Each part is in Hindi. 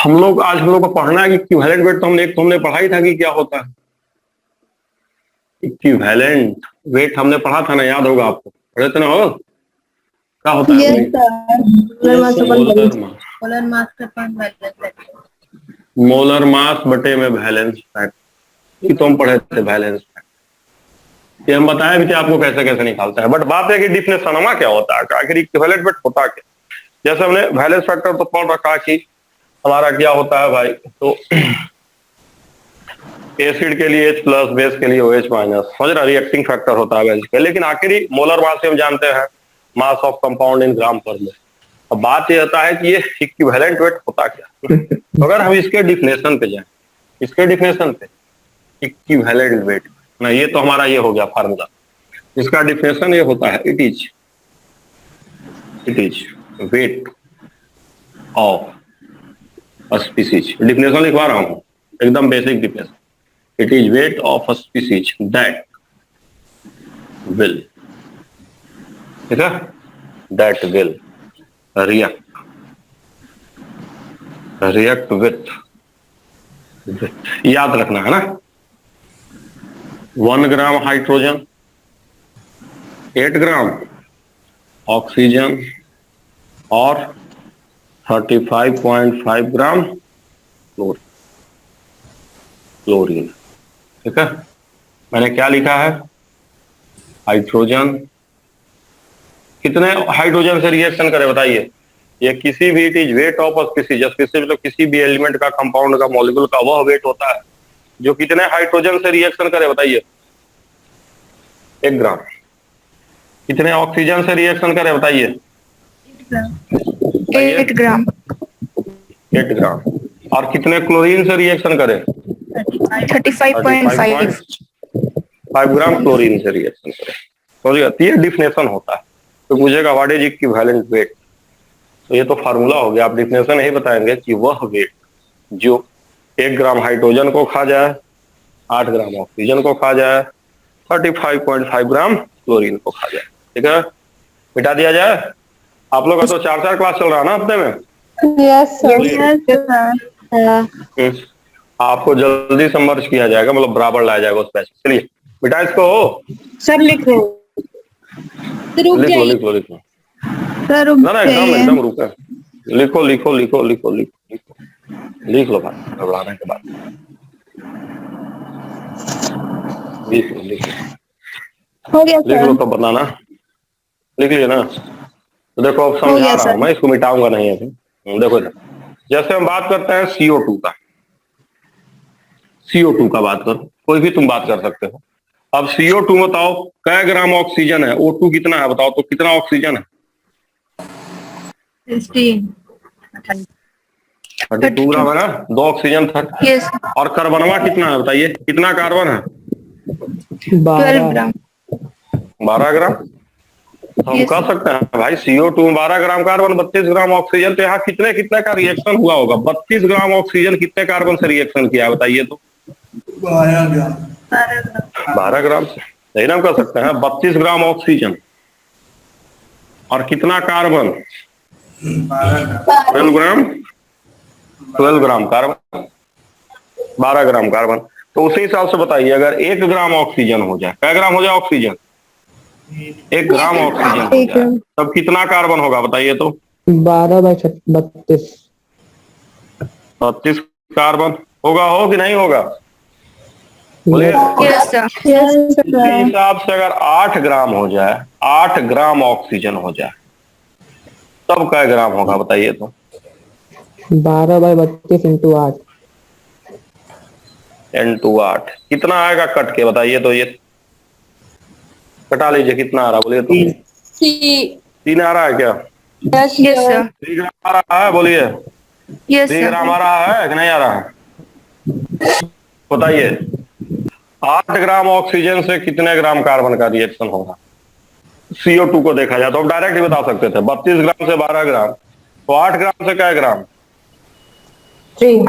हम लोग को पढ़ना है कि इक्विवेलेंट वेट, तो हमने पढ़ा ही था कि क्या होता है। इक्विवेलेंट वेट हमने पढ़ा था ना, याद होगा आपको, पढ़े थे ना? हो क्या होता है? मोलर मास बटे में वैलेंस फैक्ट, ये तो हम पढ़े थे, वैलेंस फैक्ट। ये हम बताए भी थे आपको कैसे कैसे निकालता है। बट बात है कि डिफिनेशन क्या होता है, आखिर इक्विवेलेंट वेट होता क्या। जैसे हमने वैलेंस फैक्टर तो पढ़ रखा कि हमारा क्या होता है भाई, तो एसिड के लिए H प्लस, बेस के लिए OH माइनस, समझ रहा, रिएक्टिंग फैक्टर होता है बेस के। लेकिन आखिरी मोलर मास हम जानते हैं, मास ऑफ कंपाउंड इन ग्राम पर मोल। अब बात ये होता है कि ये इक्विवेलेंट वेट होता क्या। तो अगर हम इसके डिफिनेशन पे जाएं, इसके डिफिनेशन पे इक्विवेलेंट वेट ना, ये तो हमारा ये हो गया फार्मूला। इसका डिफिनेशन ये होता है, it is weight of a species। Definition लिखवा रहा हूं, एकदम basic definition. It is weight of a species that will, ठीक है, that will react with, याद रखना है ना, 1 ग्राम हाइड्रोजन, 8 ग्राम ऑक्सीजन और 35.5 ग्राम क्लोरीन। ठीक है, मैंने क्या लिखा है, हाइड्रोजन कितने हाइड्रोजन से रिएक्शन करे बताइए। ये किसी भी, it is weight of species, मतलब किसी भी एलिमेंट का, कंपाउंड का, मॉलिक्यूल का वह वेट होता है जो कितने हाइड्रोजन से रिएक्शन करे बताइए। 1 ग्राम। कितने ऑक्सीजन से रिएक्शन करे बताइए। 8 ग्राम। 8 ग्राम। और कितने क्लोरीन से रिएक्शन करे। 35.5 ग्राम क्लोरीन से रिएक्शन करे। तो ये डिफिनेशन होता है। तो पूछेगा व्हाट इज इक्विवेलेंट वेट, तो ये तो फार्मूला हो गया। आप डिफिनेशन यही बताएंगे कि वह वेट जो 1 ग्राम हाइड्रोजन को खा जाए, 8 ग्राम ऑक्सीजन को खा जाए, 35.5 ग्राम क्लोरीन को खा जाए। ठीक है, मिटा दिया जाए। आप लोग का तो 4 क्लास चल रहा है ना हफ्ते में। Yes sir. आपको जल्दी से मर्ज किया जाएगा, मतलब बराबर लाया जाएगा उस पैसे। चलिए बेटा इसको हो सर लिख लो, लिख लो लिख लो लिख लो सर ना एकदम रुके। लिखो लिखो लिखो लिखो लिखो लिखो लिख लो भाई, घबराने के बाद लिख लो हो गया लिख लो, तब बताना। लिख लिया ना, तो देखो अब समझा रहा हूं मैं, इसको मिटाऊंगा नहीं है। देखो जैसे हम बात करते हैं CO2 का, CO2 का बात करो, कोई भी तुम बात कर सकते हो। अब CO2 बताओ कै ग्राम ऑक्सीजन है, O2 कितना है बताओ, तो कितना ऑक्सीजन है। 32 ग्राम है ना, 2 ऑक्सीजन था। और कार्बनवा कितना है बताइए, कितना कार्बन है। 12 ग्राम। 12 ग्राम। तो हम कह सकते हैं भाई CO2 में 12 ग्राम कार्बन, 32 ग्राम ऑक्सीजन। तो यहाँ कितने कितने का रिएक्शन हुआ होगा। 32 ग्राम ऑक्सीजन कितने कार्बन से रिएक्शन किया बताइए तो। 12 ग्राम से, यही ना कह सकते हैं। 32 ग्राम ऑक्सीजन और कितना carbon, 12 gram carbon, 12 gram carbon. तो उसी हिसाब से बताइए, अगर 1 ग्राम ऑक्सीजन हो जाए, क्या ग्राम हो जाए ऑक्सीजन, 1 ग्राम ऑक्सीजन हो जाए, तब कितना कार्बन होगा बताइए तो। 12/32। 32 कार्बन होगा, हो कि नहीं होगा बोलिए। हिसाब से अगर 8 ग्राम हो जाए, 8 ग्राम ऑक्सीजन हो जाए, तब क्या ग्राम होगा बताइए तो। 12/32 इंटू 8 कितना आएगा कट के बताइए तो। ये कटा लीजिए, कितना आ रहा बोलिए तो। 3 आ रहा है क्या। 3 ग्राम आ रहा है बोलिए। 3 ग्राम आ रहा है कि नहीं आ रहा है बताइए। 8 ग्राम ऑक्सीजन से कितने ग्राम कार्बन का रिएक्शन होगा। CO2 को देखा जाए तो हम डायरेक्ट ही बता सकते थे, 32 ग्राम से 12 ग्राम, तो 8 ग्राम से क्या ग्राम। 3।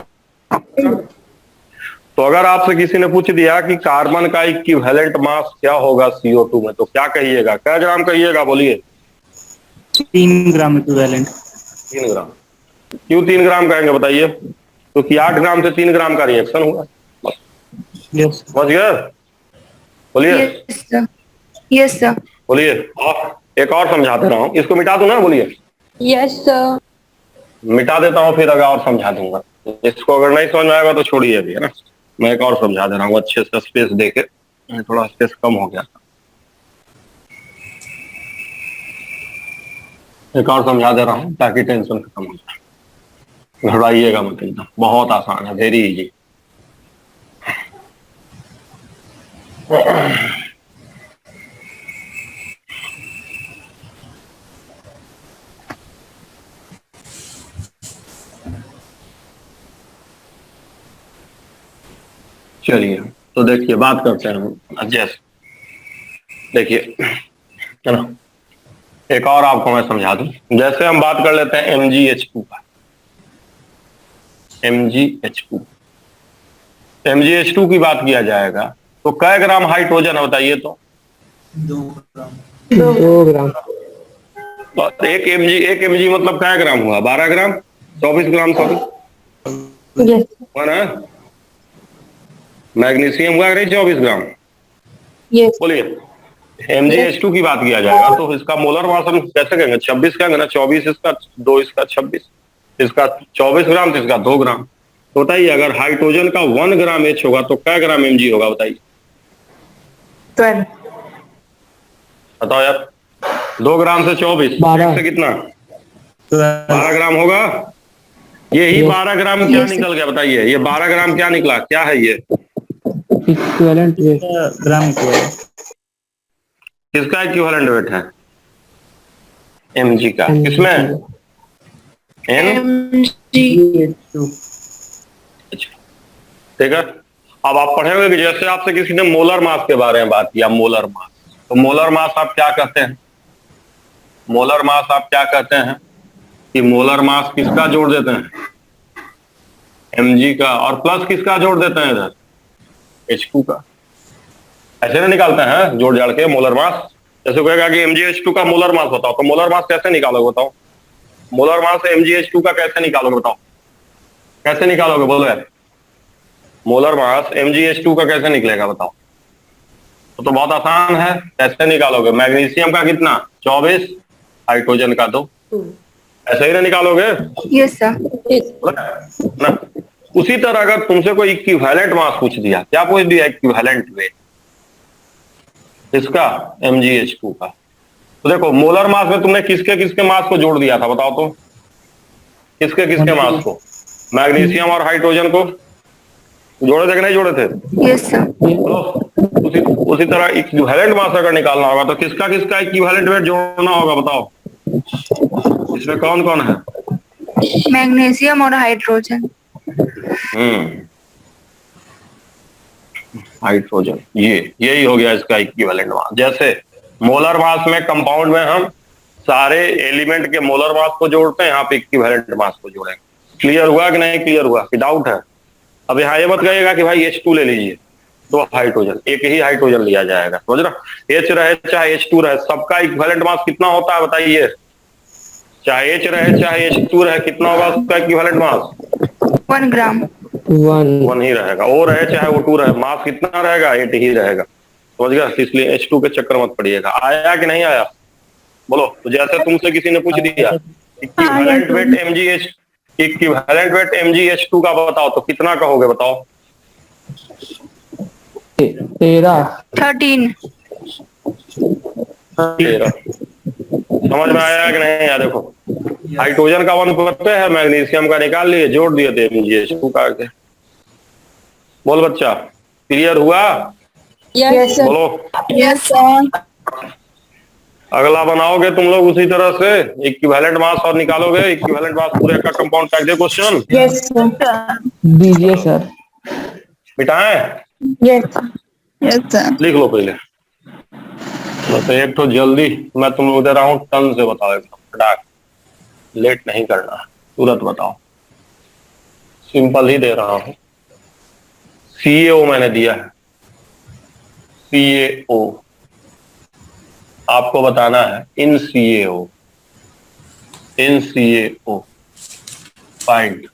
तो अगर आपसे किसी ने पूछ दिया कि कार्बन का इक्विवेलेंट मास क्या होगा CO2 में, तो क्या कहिएगा, क्या ग्राम कहिएगा बोलिए। 3 ग्राम इक्विवेलेंट। 3 ग्राम। क्यों 3 ग्राम कहेंगे बताइए। क्योंकि 8 ग्राम से 3 ग्राम का रिएक्शन हुआ। यस समझ गए? बोलिए यस सर। Yes sir. बोलिए। और एक और समझा दे रहा हूँ, इसको मिटा दूं ना? बोलिए। Yes sir. मिटा देता हूँ, फिर अगर और समझा दूंगा। इसको अगर नहीं समझ में आएगा तो छोड़िए अभी, है ना। मैं एक और समझा दे रहा हूँ अच्छे से, स्पेस देके। थोड़ा स्पेस कम हो गया, एक और समझा दे रहा हूँ ताकि टेंशन खत्म हो जाए। घबराइएगा मत एकदम, बहुत आसान है, वेरी इजी। चलिए, तो देखिए बात करते हैं जैसे, देखिए, है ना। एक और आपको मैं समझा दूं, जैसे हम बात कर लेते हैं MgH2 का। MgH2 MgH2 की बात किया जाएगा तो कै ग्राम हाइड्रोजन है बताइए तो? 2 ग्राम। तो एक mg मतलब कै ग्राम हुआ? 12 ग्राम, 24 ग्राम, सॉरी, यस। हुआ ना। मैग्नीशियम हुआ नहीं 24 ग्राम। यस। बोलिए। MgH2 की बात किया जाएगा तो इसका मोलर मास हम कैसे कहेंगे? 26 कहेंगे ना। 24 इसका, 2 इसका, 26 इसका, 24 ग्राम तो इसका 2 ग्राम। तो बताइए, अगर हाइड्रोजन का 1 ग्राम H होगा तो क्या ग्राम Mg होगा बताइए? 12। बताओ यार। 2 ग्राम से 24, 12 एक से कितना? 12 ग्राम होगा। यही 12 ग्राम क्या Yes. निकल गया बताइए? ये 12 ग्राम क्या निकला? क्या है ये? Equivalent weight. ग्राम को है। किसका इक्विवेलेंट वेट है? Mg का। किसमें? N। MgH2। ठीक है। अब आप पढ़ेंगे कि जैसे आपसे किसी ने मोलर मास के बारे में बात किया, मोलर मास, तो मोलर मास आप क्या कहते हैं? मोलर मास आप क्या कहते हैं कि मोलर मास किसका जोड़ देते हैं? Mg का, और प्लस किसका जोड़ देते हैं इधर? H2 का। ऐसे नहीं निकालते हैं जोड़ जाड़ के मोलर मास? जैसे कहेगा कि MgH2 का मोलर मास बताओ, तो मोलर मास कैसे निकालोगे बताओ? मोलर मास MgH2 का कैसे निकालोगे बताओ? कैसे निकालोगे बोलो यार? मोलर मास MgH2 का कैसे निकलेगा बताओ? तो बहुत आसान है, कैसे निकालोगे? मैग्नीशियम का कितना? 24, हाइड्रोजन का 2। ऐसे ही ना निकालोगे यस सर। ना। उसी तरह अगर तुमसे कोई इक्विवेलेंट मास पूछ दिया, क्या पूछ दिया? इक्विवेलेंट वेट इसका, MgH2 का। तो देखो, मोलर मास में तुमने किसके किसके मास को जोड़ दिया था बताओ तो? किसके किसके मास को? मैग्नीशियम और हाइड्रोजन को जोड़े थे कि नहीं जोड़े थे? Yes sir. तो उसी तरह इक्विवेलेंट मास अगर निकालना होगा तो किसका किसका इक्विवेलेंट वेट जोड़ना होगा बताओ? इसमें कौन कौन है? मैग्नीशियम और हाइड्रोजन। हाइड्रोजन, यही हो गया इसका इक्विवेलेंट मास। जैसे मोलर मास में, कंपाउंड में हम सारे एलिमेंट के मोलर मास को जोड़ते हैं, यहाँ पे इक्विवेलेंट मास को जोड़ेंगे। क्लियर हुआ कि नहीं क्लियर हुआ, कि डाउट है? अब यहाँ ये मत कहिएगा कि भाई H2 ले लीजिए, तो हाइड्रोजन, एक ही हाइड्रोजन लिया जाएगा, समझ रहा? H रहे चाहे H2 रहे, सबका इक्विवेलेंट मास कितना होता है बताइए? चाहे H रहे चाहे H2 रहे, कितना होगा उसका इक्विवेलेंट मास? 1 ग्राम। 1 ही रहेगा। O रहे चाहे O2 रहे, मास कितना रहेगा? 8 ही रहेगा, समझ गया? इसलिए H2 के चक्कर मत पड़िएगा। आया कि नहीं आया बोलो? तो जैसे तुमसे किसी ने पूछ दिया इक्विवेलेंट वेट MgH2 का बताओ, तो कितना कहोगे बताओ? 13। 13। 13। समझ में आया कि नहीं आया? देखो, हाइड्रोजन का 1 पता है, मैग्नीशियम का निकाल लिए, जोड़ दिए थे MgH2 का के। बोल बच्चा, क्लियर हुआ? Yes sir. बोलो। Yes sir. अगला बनाओगे तुम लोग उसी तरह से, इक्विवेलेंट मास और निकालोगे, इक्विवेलेंट मास पूरे का कंपाउंड काट दे क्वेश्चन। Yes sir. दीजिए सर। मिटाएं? Yes sir. Yes sir. लिख लो पहले। बस एक तो जल्दी मैं तुम लोग दे रहा हूँ, टन से बताओ एकदम फटाक, लेट नहीं करना, तुरंत बताओ। सिंपल ही दे रहा हूँ। CaO मैंने दिया है, CaO आपको बताना है इन CaO find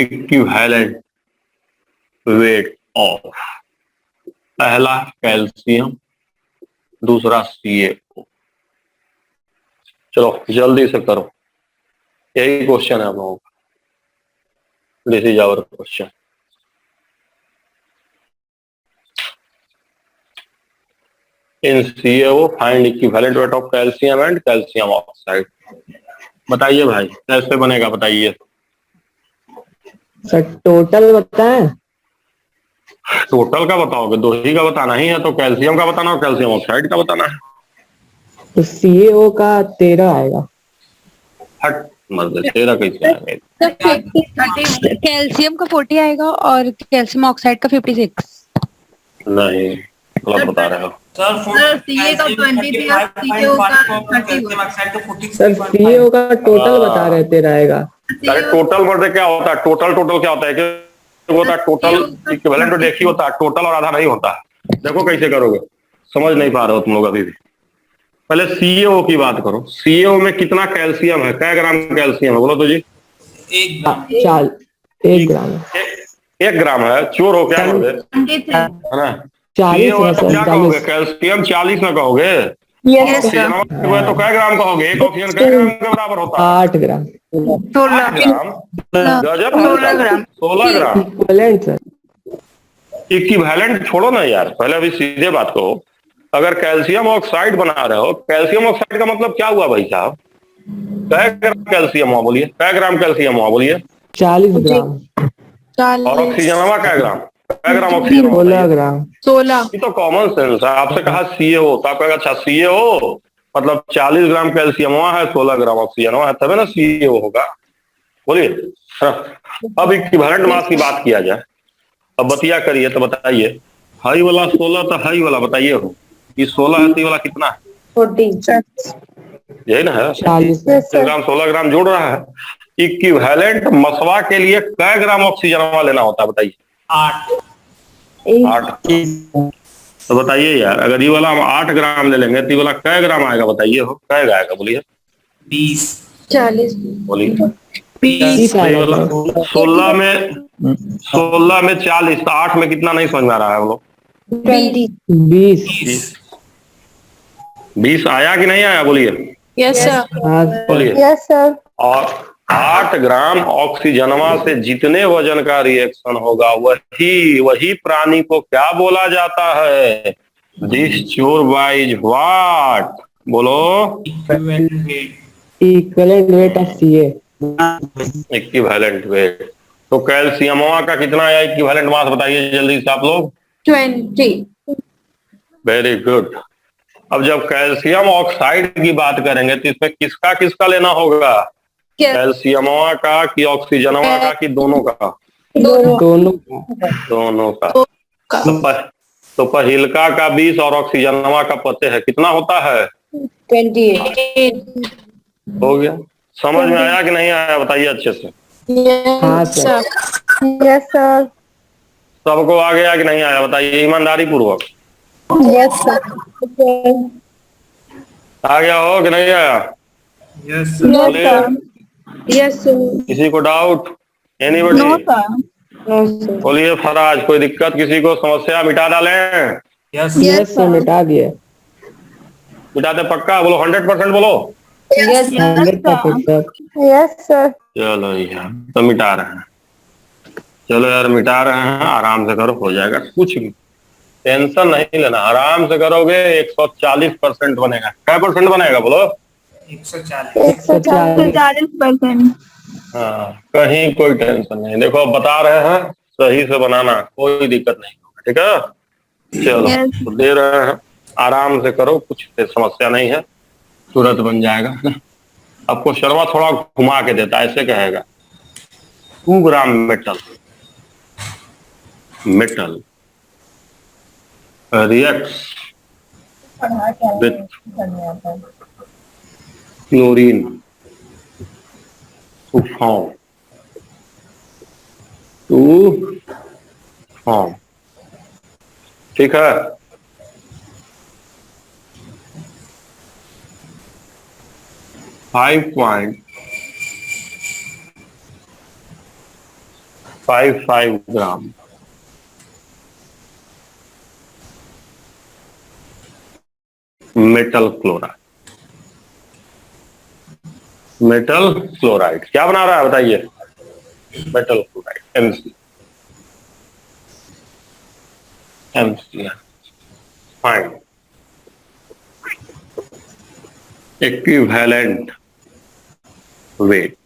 equivalent weight of, पहला कैल्शियम, दूसरा CaO। चलो जल्दी से करो, यही क्वेश्चन है आप लोगों का। This is our question. In CaO find equivalent weight of calcium and calcium oxide. बताइए भाई कैसे बनेगा, बताइए। सर टोटल बताएं। टोटल का बताओगे, दो ही का बताना ही है, तो कैल्शियम का बताना और कैल्शियम ऑक्साइड का बताना है। तो CaO का 13 आएगा। हट मर्द, तेरा कैसे आएगा? कैल्शियम का 40 आएगा और कैल्शियम ऑक्साइड का 56। नहीं, गलत बता रहे हो। सर CA का 23 और CaO का 30। सर CaO का टोटल बता रहे 13 आएगा। अरे टोटल वर्ड क्या होता है? टोटल टोटल क्या होता है? कि होता है टोटल इक्विवेलेंट तो देखी होता है, टोटल और आधा नहीं होता है। देखो कैसे करोगे, समझ नहीं पा रहे हो तुम लोग अभी भी। पहले CaO की बात करो। CaO में कितना कैल्शियम है, कै ग्राम कैल्शियम है बोलो तो जी? 1 ग्राम। 1 ग्राम है, चोर हो क्या करोगे, है ना? 40 CaO है है तो सर, क्या कहोगे? 40। कैल्शियम 40 ना कहोगे? यस ऑक्सीजन है तो कै ग्राम कहोगे? एक ऑक्सीजन कै ग्राम के बराबर होता है? 8 ग्राम। 8 ग्राम। गजब है 16 साला। Gram. 16 gram. Equivalent sir. Equivalent छोड़ो ना यार, पहले अभी सीधे बात करो। अगर कैल्शियम ऑक्साइड बना रहे हो, कैल्शियम ऑक्साइड का मतलब क्या हुआ भाई साहब? कै ग्राम कैल्शियम हुआ बोलिए, कै ग्राम कैल्शियम हुआ बोलिए? 40 ग्राम। और ऑक्सीजन हुआ कै ग्राम? कै ग्राम ऑक्सीजन हुआ 16 बताइए? ग्राम। 16। ये तो कॉमन सेंस है। आपसे कहा CaO तो आप कहेगा अच्छा CaO मतलब 40 ग्राम कैल्शियम हुआ है, 16 ग्राम ऑक्सीजन हुआ है, तभी ना CaO होगा। बोलिए। हाँ। अब इक्विवेलेंट मास की बात किया जाए, अब बतिया करिए तो बताइए। हाई वाला 16 तो हाई वाला बताइए हो, ये 16 है तो ये वाला कितना है? 40। यही ना है, 40। 40 ग्राम 16 ग्राम जोड़ रहा है। इक्विवेलेंट मसवा के लिए कै ग्राम ऑक्सीजन लेना होता है बताइए? 8। तो बताइए यार, अगर ये वाला हम 8 ग्राम ले लेंगे तो ये वाला कै ग्राम आएगा बताइए हो, कै आएगा बोलिए? 40। बोलिए। 30 तो ये आएगा वाला सर। 16 में 40 तो 8 में कितना नहीं समझ में आ रहा है हम लोग? 20। 20 आया कि नहीं आया बोलिए? Yes sir. हाँ सर। बोलिए। Yes sir. और 8 ग्राम ऑक्सीजनवा से जितने वजन का रिएक्शन होगा वही प्राणी को क्या बोला जाता है? दिस चोर बाइज व्हाट? बोलो। Equivalent weight of Ca। Equivalent weight. तो कैल्शियमवा का कितना आया इक्विवेलेंट मास बताइए जल्दी से आप लोग? 20। Very good. अब जब कैल्शियम ऑक्साइड की बात करेंगे तो इसमें किसका किसका लेना होगा? कैल्शियमवा का कि ऑक्सीजनवा का कि दोनों का? दोनों। दोनों का। तो पहिलका का 20 और ऑक्सीजनवा का पते है कितना होता है? 28। हो गया। समझ में आया कि नहीं आया बताइए अच्छे से? हाँ सर। Yes sir. सबको आ गया कि नहीं आया बताइए ईमानदारी पूर्वक? Yes sir. आ गया हो कि नहीं आया? बोलिए। Yes sir. किसी को डाउट? एनीबॉडी? No sir. बोलिए फराज, कोई दिक्कत किसी को? समस्या मिटा डालें? यस सर, मिटा दिए। मिटाते पक्का? बोलो 100% बोलो। Yes 100% sir. Yes sir. चलो यार तो मिटा रहे हैं, चलो यार मिटा रहे हैं, आराम से करो हो जाएगा, कुछ भी टेंशन नहीं लेना, आराम से करोगे 140% बनेगा। क्या परसेंट बनेगा बोलो? 140%। हाँ, कहीं कोई टेंशन नहीं। देखो अब बता रहे हैं, सही से बनाना, कोई दिक्कत नहीं होगा। ठीक है, चलो तो दे रहे हैं, आराम से करो, कुछ समस्या नहीं है, तुरंत बन जाएगा ना। आपको शर्मा थोड़ा घुमा के देता है, ऐसे कहेगा 2 gram metal reacts with chlorine to form। ठीक है, 5 gram. Metal chloride, metal chloride क्या बना रहा है बताइए? Metal chloride, MC find equivalent weight.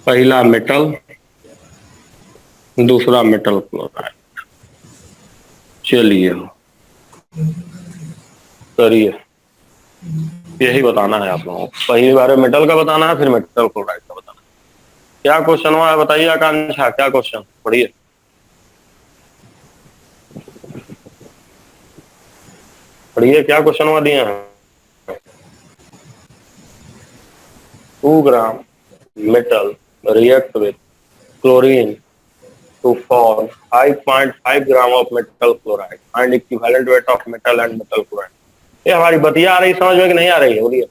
पहला मेटल, दूसरा मेटल क्लोराइड। चलिए करिए, यही बताना है आप लोगों को। पहली बार मेटल का बताना है, फिर मेटल क्लोराइड का बताना है। क्या क्वेश्चन हुआ है बताइए आकांक्षा, क्या क्वेश्चन? पढ़िए पढ़िए, क्या क्वेश्चन हुआ दिए हैं? 2 ग्राम metal react with chlorine to form 5.5 gram of metal chloride and equivalent weight of metal and metal chloride। ये हमारी बतिया आ रही समझ में कि नहीं आ रही है? बोलिए।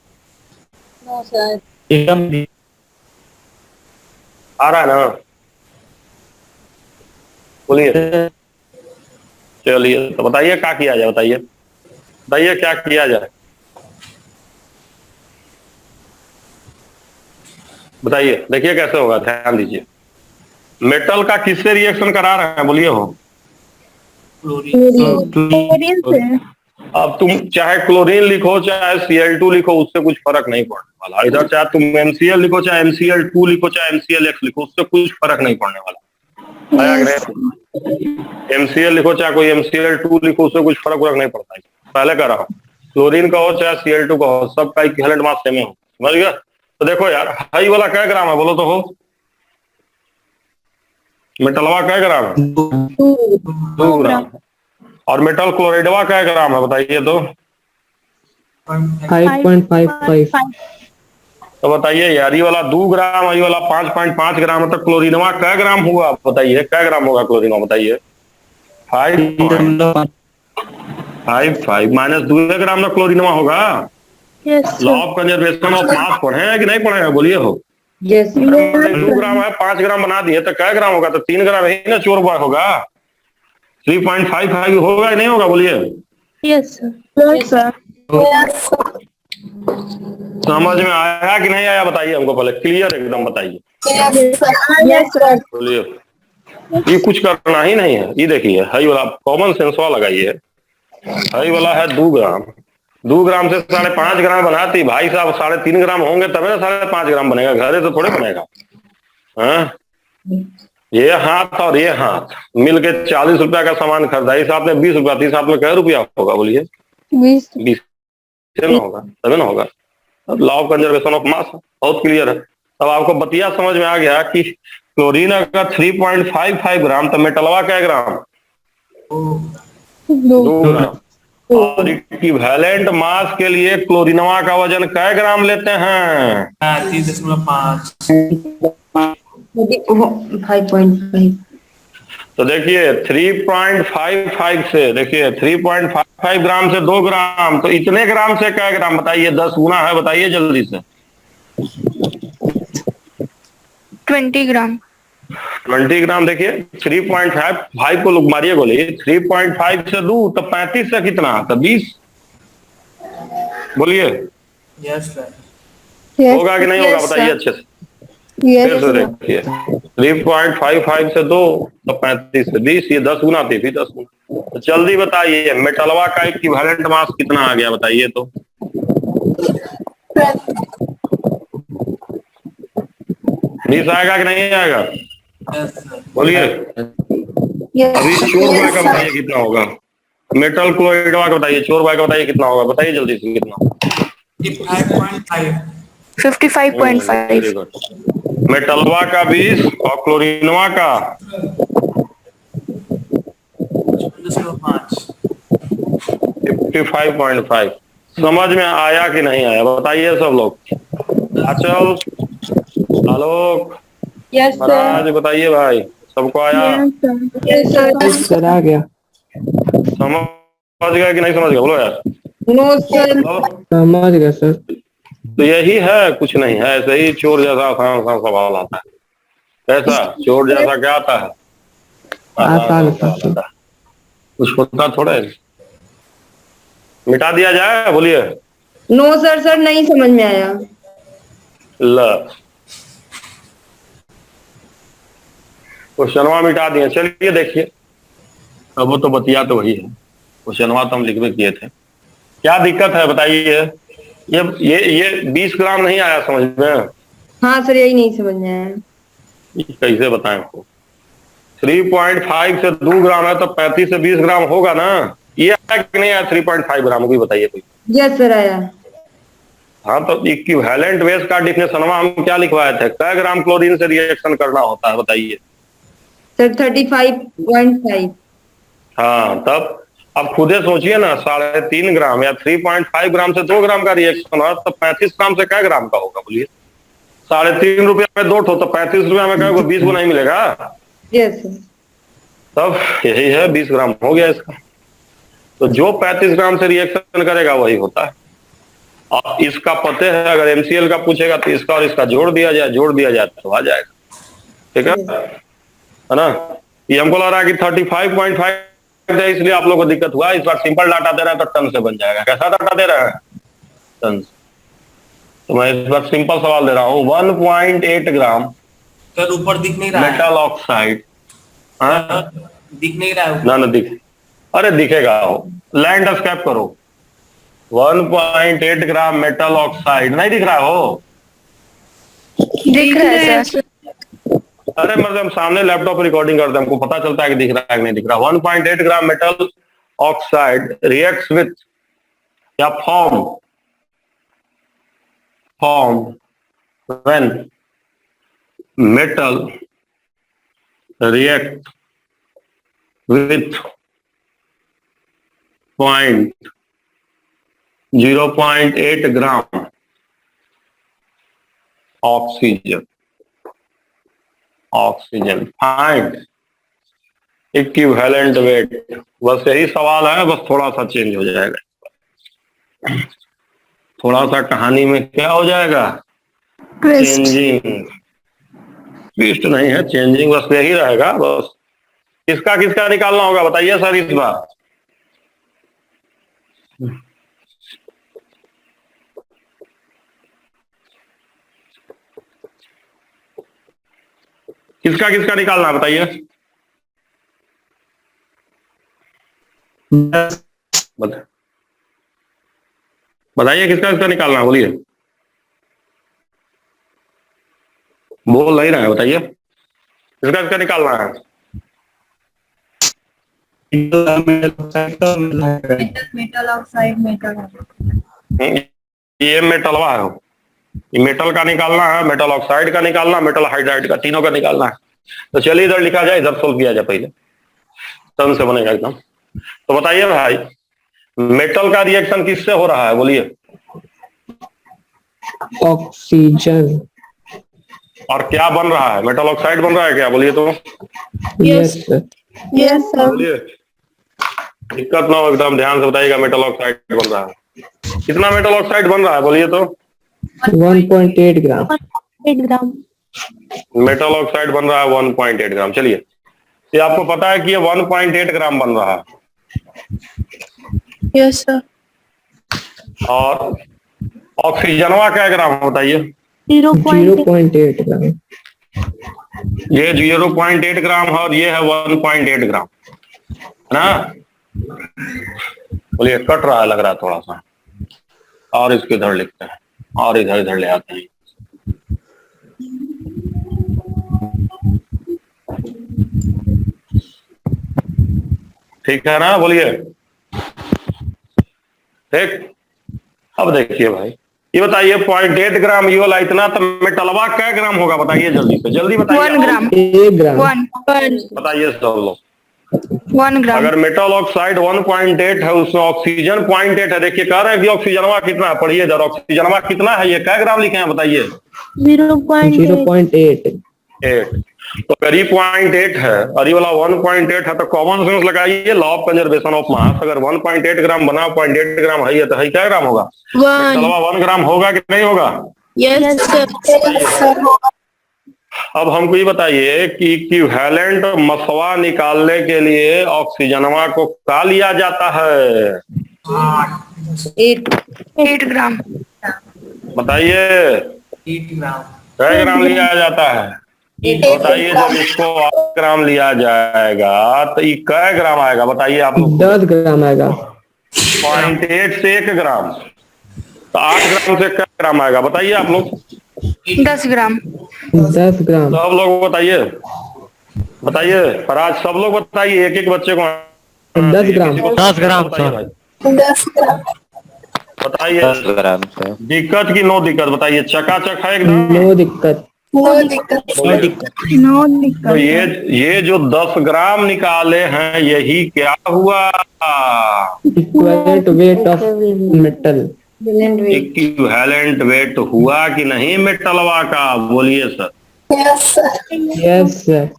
एकदम आ रहा है ना? बोलिए। चलिए तो बताइए क्या किया जाए, बताइए बताइए क्या किया जाए, बताइए। देखिए कैसे होगा, ध्यान दीजिए। मेटल का किससे रिएक्शन करा रहे हैं? बोलिए हो। क्लोरीन से। अब तुम चाहे क्लोरीन लिखो चाहे Cl2 लिखो, उससे कुछ फर्क नहीं पड़ने वाला। इधर चाहे तुम MCl लिखो चाहे MCl2 लिखो चाहे MClX लिखो, उससे कुछ फर्क नहीं पड़ने वाला। आया कि नहीं? MCl लिखो चाहे कोई MCl2 लिखो, उससे कुछ फर्क नहीं पड़ता है। पहले कह रहा हूँ, क्लोरीन का हो चाहे Cl2 का हो, सबका इक्विवेलेंट मास सेम हो। समझ गया? तो देखो यार, हाई वाला क्या ग्राम है बोलो तो हो? मेटलवा क्या ग्राम है? 2 ग्राम। और मेटल क्लोराइडवा क्या ग्राम है बताइए तो? 5.55। तो बताइए यार, ये वाला 2 ग्राम, ये वाला 5.5 ग्राम, तो क्लोरीनवा क्या ग्राम होगा बताइए? क्या ग्राम होगा क्लोरीनवा बताइए? 5.55 माइनस 2 ग्राम ना क्लोरीनवा होगा। Law of conservation of mass पढ़े हैं कि नहीं पढ़े हैं? बोलिए हो। 2 ग्राम है, 5 ग्राम बना दिए तो क्या ग्राम होगा? तो 3 ग्राम ही ना चोर बॉय होगा। 3.55 होगा या नहीं होगा? बोलिए। Yes sir. समझ में आया कि नहीं आया बताइए हमको, पहले क्लियर एकदम बताइए। बोलिए। ये कुछ करना ही नहीं है। ये देखिए, हाई वाला कॉमन सेंस वाला लगाइए। हाई वाला है 2 ग्राम, 2 ग्राम से 5.5 ग्राम बनाती भाई साहब, 3.5 ग्राम होंगे तभी ना 5.5 ग्राम बनेगा। घरे तो थोड़े बनेगा। हाँ, ये हाथ और ये हाथ मिलके 40 रुपया का सामान खरीदा, इस हाथ में 20 रुपया, 30 हाथ में क्या रुपया होगा? बोलिए। 20 ना होगा तभी ना होगा। अब law of conservation of mass बहुत क्लियर है। अब आपको बतिया समझ में आ गया कि क्लोरीन अगर 3.55 ग्राम तो मेटलवा क्या ग्राम? 2 ग्राम। और इक्विवेलेंट मास के लिए क्लोरीनवा का वजन क्या ग्राम लेते हैं? 3.5। 5.5। तो देखिए 3.55 से, देखिए 3.55 ग्राम से 2 ग्राम, तो इतने ग्राम से क्या ग्राम बताइए? 10 गुना है, बताइए जल्दी से। 20 ग्राम। 20 ग्राम। देखिए 3.55 को लोग मारिए गोली, 3.5 से 2 तो 35 से कितना? तो 20। बोलिए यस सर। होगा कि नहीं होगा? बताइए अच्छे से। फिर से देखिए 3.55 से 2 तो 35 से 20, ये 10 गुना थी, फिर 10 गुना। तो जल्दी बताइए मेटलवा का इक्विवेलेंट मास कितना आ गया बताइए तो? 20 आएगा कि नहीं आएगा? बोलिए। अभी चोर बॉय का बताइए कितना होगा? मेटल क्लोराइडवा का बताइए, चोर बॉय का बताइए कितना होगा? बताइए जल्दी से कितना? 55.5। मेटलवा का 20 और क्लोरीनवा का 55.5। समझ में आया कि नहीं आया बताइए सब लोग? अचल, आलोक, महाराज बताइए भाई, सबको आया? सर आ गया। समझ गया कि नहीं समझ गया? बोलो यार। समझ गया सर। तो यही है, कुछ नहीं है, ऐसे ही चोर जैसा आसान आसान सवाल आता है। कैसा चोर जैसा क्या आता है? आसान आता है। कुछ होता थोड़ा है। मिटा दिया जाए, बोलिए। नो सर, सर नहीं समझ में आया। ल क्वेश्चनवा मिटा दिए। चलिए देखिए, अब वो तो बतिया तो वही है, क्वेश्चनवा तो हम लिख भी किए थे। क्या दिक्कत है बताइए? ये 20 ग्राम नहीं आया समझ में? हाँ सर, यही नहीं समझ में आया। ये कैसे बताएं आपको? 3.5 से 2 ग्राम है तो 35 से 20 ग्राम होगा ना। ये आया कि नहीं आया 3.5 ग्राम भी बताइए कोई। यस सर, आया। हाँ तो इक्विवेलेंट बेस का डिफिनेशनवा हम क्या लिखवाए थे? कै ग्राम क्लोरीन से रिएक्शन करना होता है बताइए? सर 35.5। हाँ तब अब खुदे सोचिए ना, 3.5 ग्राम या 3.5 ग्राम से 2 ग्राम का रिएक्शन हो तो 35 ग्राम से कै ग्राम का होगा बोलिए? 3.5 रुपया में 2 ठो तो 35 रुपया में कहेंगे 20 गुना ही मिलेगा। Yes sir. तब यही है, 20 ग्राम हो गया इसका। तो जो 35 ग्राम से रिएक्शन करेगा वही होता है। और इसका पते है, अगर एमसीएल का पूछेगा तो इसका और इसका जोड़ दिया जाए तो आ जाएगा। ठीक है ना? ये हमको लग रहा है कि 35.5 है, इसलिए आप लोग को दिक्कत हुआ। इस बार सिंपल डाटा दे रहे हैं तो टन से बन जाएगा। कैसा डाटा दे रहे हैं? टन से। तो मैं इस बार सिंपल सवाल दे रहा हूँ। 1.8 ग्राम सर ऊपर दिख नहीं रहा है। Metal oxide. दिख नहीं रहा है। ना दिख, अरे दिखेगा, लैंड स्केप करो। 1.8 ग्राम मेटल ऑक्साइड नहीं दिख रहा हो? दिख रहा है सर। अरे मतलब हम सामने लैपटॉप पर रिकॉर्डिंग करते हैं, हमको पता चलता है कि दिख रहा है कि नहीं दिख रहा। 1.8 ग्राम मेटल ऑक्साइड रिएक्ट्स विथ या form when metal react with 0.8 gram oxygen find equivalent wait. बस यही सवाल है, बस थोड़ा सा चेंज हो जाएगा। थोड़ा सा कहानी में क्या हो जाएगा? चेंजिंग। ट्विस्ट नहीं है, चेंजिंग बस यही रहेगा। बस किसका किसका निकालना होगा बताइए सर इस बार? किसका किसका निकालना है बताइए? बताइए किसका किसका निकालना है, बोलिए। बोल नहीं रहे हैं, बताइए किसका किसका निकालना है? मेटल ऑक्साइड, ये मेटलवा है, ये मेटल का निकालना है, मेटल ऑक्साइड का निकालना, मेटल हाइड्राइड का, तीनों का निकालना है। तो चलिए इधर लिखा जाए, इधर सोल्व किया जाए पहले, टर्म से बनेगा एकदम। तो बताइए भाई, मेटल का रिएक्शन किससे हो रहा है बोलिए? ऑक्सीजन। और क्या बन रहा है? मेटल ऑक्साइड बन रहा है क्या, बोलिए तो? Yes sir. Yes sir. बोलिए, दिक्कत ना हो, एकदम ध्यान से बताइएगा। मेटल ऑक्साइड बन रहा है, कितना मेटल ऑक्साइड बन रहा है बोलिए तो? 1.8 ग्राम। 8 ग्राम मेटल ऑक्साइड बन रहा है 1.8 ग्राम। चलिए, ये आपको पता है कि ये 1.8 ग्राम बन रहा है। Yes sir. और ऑक्सीजनवा क्या ग्राम बताइए? 0.8 ग्राम। ये 0.8 ग्राम है और ये है 1.8 ग्राम, है ना? बोलिए, कट रहा है लग रहा है थोड़ा सा, और इसको इधर लिखते हैं और इधर इधर ले आते हैं। ठीक है ना? बोलिए ठीक। अब देखिए भाई, ये बताइए 0.8 ग्राम ये वाला इतना, तो मेटलवा क्या ग्राम होगा बताइए? जल्दी से जल्दी बताइए। 1 ग्राम। 1 ग्राम। बताइए सब लोग। 1 ग्राम। अगर मेटल ऑक्साइड 1.8 है, उसमें ऑक्सीजन 0.8 है। देखिए कह रहे हैं कि ऑक्सीजनवा कितना है, पढ़िए जरा, ऑक्सीजनवा कितना है? ये क्या ग्राम लिखे हैं बताइए? 0.8। तो करीब 0.8 है और ये वाला 1.8 है, तो कॉमन सेंस लगाइए, law of conservation of mass. अगर 1.8 ग्राम बना, 0.8 ग्राम है तो है क्या ग्राम होगा? 1 ग्राम होगा कि नहीं होगा? Yes sir. अब हमको ये बताइए कि इक्विवेलेंट मसवा निकालने के लिए ऑक्सीजनवा को क्या लिया जाता है? 8 ग्राम। बताइए 8 ग्राम। कै ग्राम लिया जाता है? बताइए जब इसको 8 ग्राम लिया जाएगा तो ये कै ग्राम आएगा? बताइए आप लोग। 10 ग्राम आएगा। 0.8 से 1 ग्राम, तो 8 ग्राम से कै ग्राम आएगा? बताइए आप लोग। 10 ग्राम। 10 ग्राम। सब लोग बताइए, बताइए फराज, सब लोग बताइए, एक एक बच्चे को 10 ग्राम। 10 ग्राम बताइए सर। भाई, 10 ग्राम। बताइए। 10 ग्राम सर। दिक्कत की नो दिक्कत? बताइए, चकाचक है एकदम। नो दिक्कत। नो दिक्कत। नो दिक्कत। तो ये जो 10 ग्राम निकाले हैं, यही क्या हुआ? Equivalent weight of metal. Equivalent weight हुआ कि नहीं मेटलवा का? बोलिए सर। Yes sir.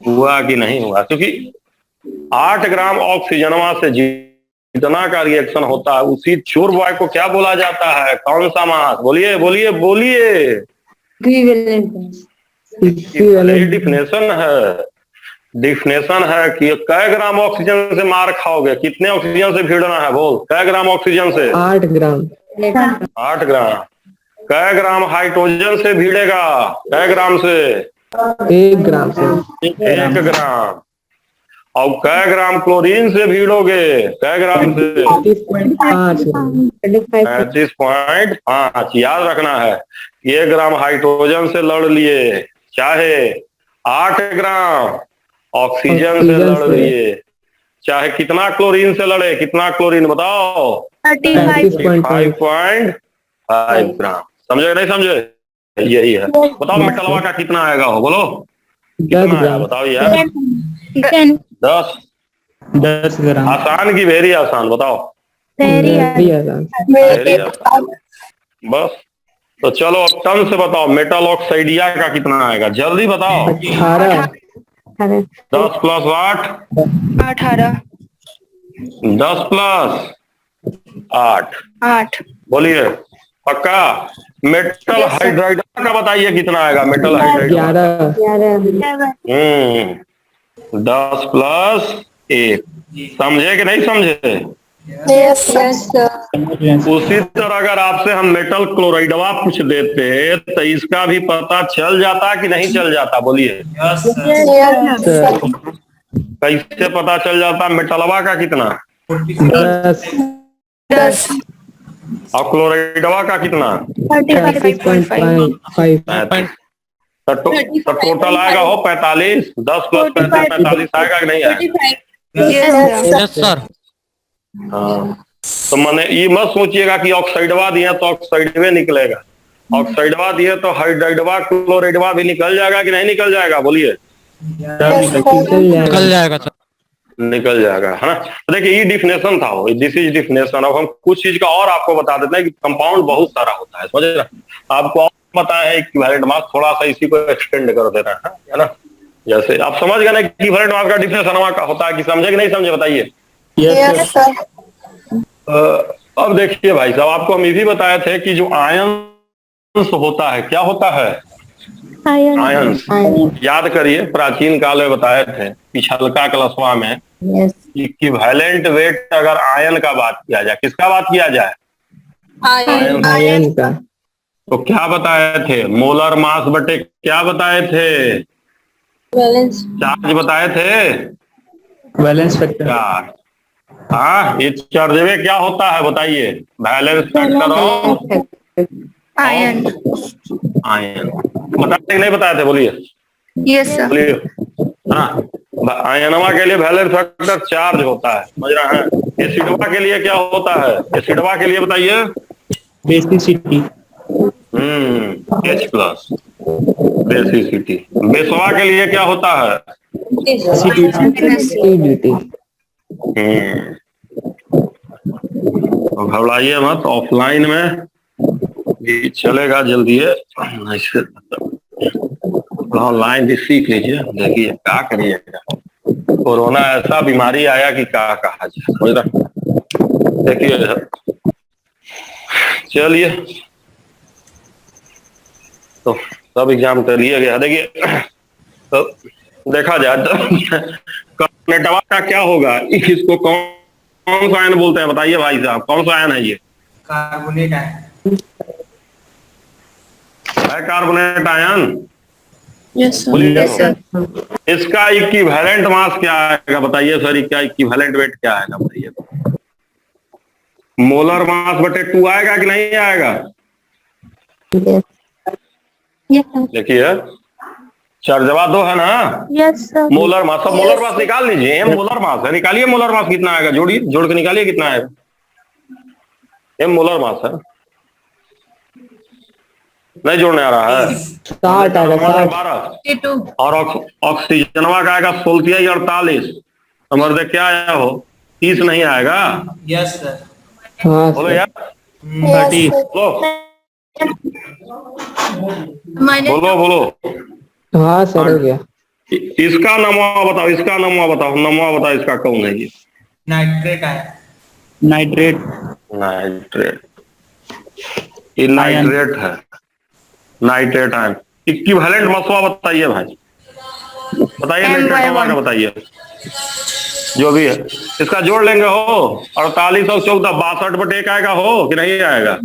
हुआ कि नहीं हुआ? क्योंकि 8 ग्राम ऑक्सीजनवा से जितना का रिएक्शन होता है, उसी चोर बॉय को क्या बोला जाता है? कौन सा मास? बोलिए बोलिए बोलिए। इक्विवेलेंट। डिफिनेशन है, डिफिनेशन है कि कै ग्राम ऑक्सीजन से मार खाओगे? कितने ऑक्सीजन से भिड़ना है? बोल, कै ग्राम ऑक्सीजन से? 8 ग्राम। 8 ग्राम। कै ग्राम हाइड्रोजन से भिड़ेगा? कै ग्राम से? 1 ग्राम से। 1 ग्राम। और कै ग्राम क्लोरीन से भिड़ोगे? कै ग्राम से? 35.5 ग्राम। 35.5। याद रखना है, 1 ग्राम हाइड्रोजन से लड़ लिए, चाहे 8 ग्राम ऑक्सीजन से लड़ लिए, चाहे कितना क्लोरीन से लड़े? कितना क्लोरीन बताओ? 35.5। 5 ग्राम। समझे नहीं समझे? यही है। बताओ मेटलवा का कितना आएगा? हो बोलो, 10 कितना है? ग्राम। बताओ यार। 10। 10 ग्राम। आसान की वेरी आसान? बताओ। वेरी आसान। वेरी आसान। बस। तो चलो अब टन से बताओ, मेटल ऑक्साइडिया का कितना आएगा? जल्दी बताओ। 18। 10 प्लस 8? 18। 10 प्लस 8। 8। बोलिए पक्का? मेटल हाइड्राइड का बताइए कितना आएगा? Metal hydride 11। 10 प्लस 1। समझे कि नहीं समझे? उसी तरह अगर आपसे हम मेटल क्लोराइडवा पूछ देते तो इसका भी पता चल जाता कि नहीं चल जाता? बोलिए। कैसे पता चल जाता? मेटलवा का कितना? 10। और क्लोराइडवा का कितना? 35.5। तो टोटल आएगा हो 45। 10 प्लस 45 आएगा कि नहीं आएगा? Yes sir. हाँ, तो मैंने ये मत सोचिएगा कि ऑक्साइडवा दिया तो ऑक्साइडवे निकलेगा, ऑक्साइडवा दिए तो हाइड्राइडवा क्लोराइडवा भी निकल जाएगा कि नहीं निकल जाएगा? बोलिए। निकल जाएगा सर। निकल जाएगा, है ना? तो देखिए ये डिफिनेशन था, वो दिस इज डिफिनेशन। अब हम कुछ चीज का और आपको बता देते हैं कि कंपाउंड बहुत सारा होता है, समझ रहे? आपको और पता है इक्विवेलेंट मास, थोड़ा सा इसी को एक्सटेंड कर दे रहा है ना? जैसे आप समझ गए ना इक्विवेलेंट मास का डिफिनेशन का होता है कि समझे कि नहीं समझे? बताइए। Yes sir. अब देखिए भाई साहब, आपको हम ये भी बताए थे कि जो आयंस होता है, क्या होता है? आयंस। याद करिए, प्राचीन काल में बताए थे पिछलका क्लासवा में, इक्विवेलेंट वेट अगर आयन का बात किया जाए, किसका बात किया जाए? आयन का। तो क्या बताए थे? मोलर मास बटे क्या बताए थे? चार्ज बताए थे। Valence factor. हाँ, ये चार्ज में क्या होता है बताइए? Valence factor of ion. Ion. बताते नहीं बताए थे? बोलिए। Yes sir. बोलिए। हाँ, आयनवा के लिए वैलेंस फैक्टर चार्ज होता है, समझ रहे हैं? एसिडवा के लिए क्या होता है? एसिडवा के लिए बताइए। Basicity. H plus, basicity. Beswa के लिए क्या होता है? एसिडिटी। घबराइए मत, ऑफलाइन में भी चलेगा जल्दी है, ऐसे ऑनलाइन भी सीख लीजिए। देखिए क्या करिएगा, कोरोना ऐसा बीमारी आया कि क्या कहा जाए, समझ रहा? देखिए चलिए, तो सब एग्जाम कर लिए गया। देखिए तो देखा जाए तो नेटवा का क्या होगा, इसको कौन सा आयन बोलते हैं बताइए भाई साहब, कौन सा आयन है ये? कार्बोनेट है। Carbonate ion. यस बोलिए सर। तो इसका इक्विवेलेंट मास क्या आएगा बताइए सर, इसका इक्विवेलेंट वेट क्या आएगा बताइए तो? मोलर मास बटे 2 आएगा कि नहीं आएगा? देखिए चार्जवा 2 है ना। Yes sir. मोलर मास, सब मोलर मास निकाल लीजिए। एम मोलर मास है, निकालिए मोलर मास कितना आएगा, जोड़िए, जोड़ के निकालिए कितना आएगा। एम मोलर मास है, नहीं जोड़ने आ रहा है। 60 आएगा, 60। 12 और ऑक्सीजनवा का आएगा 16 48। मर्दे क्या आया हो, 30 नहीं आएगा। Yes sir. हाँ बोलो सर। यार, 30 बोलो बोलो बोलो। हाँ सर, हो गया। इसका नमवा बताओ, इसका नमवा बताओ, नमवा बताओ इसका कौन है ये? नाइट्रेट है। नाइट्रेट। नाइट्रेट, ये नाइट्रेट है, नाइट्रेट आयन। इक्विवेलेंट मसवा बताइए भाई, बताइए नाइट्रेट का बताइए, जो भी है इसका जोड़ लेंगे हो 48 और 14 62 बटे 1 आएगा हो कि नहीं आएगा?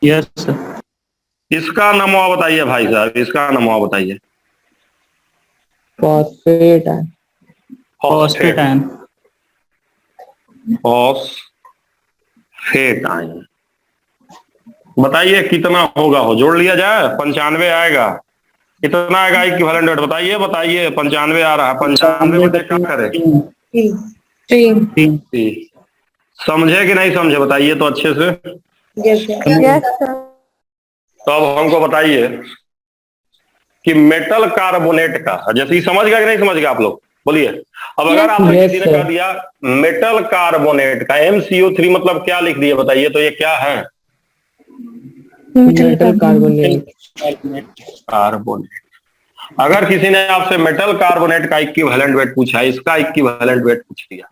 Yes sir. इसका नमवा बताइए भाई साहब, इसका नमवा बताइए। Phosphate ion. Phosphate ion. Phosphate ion बताइए कितना होगा हो, जोड़ लिया जाए। 95 आएगा। कितना आएगा इक्विवेलेंट वेट बताइए, बताइए। 95 आ रहा है, 95 बटे क्या करे? 3। समझे कि नहीं समझे बताइए तो अच्छे से। तो अब हमको बताइए कि मेटल कार्बोनेट का, जैसे ही समझ गया कि नहीं समझ गया आप लोग, बोलिए। अब अगर आपसे Yes, किसी ने sir. कह दिया मेटल कार्बोनेट का MCO3 मतलब क्या लिख दिए बताइए तो ये क्या है? Metal carbonate. कार्बोनेट। अगर किसी ने आपसे मेटल कार्बोनेट का इक्विवेलेंट वेट पूछा, इसका इक्विवेलेंट वेट पूछ दिया,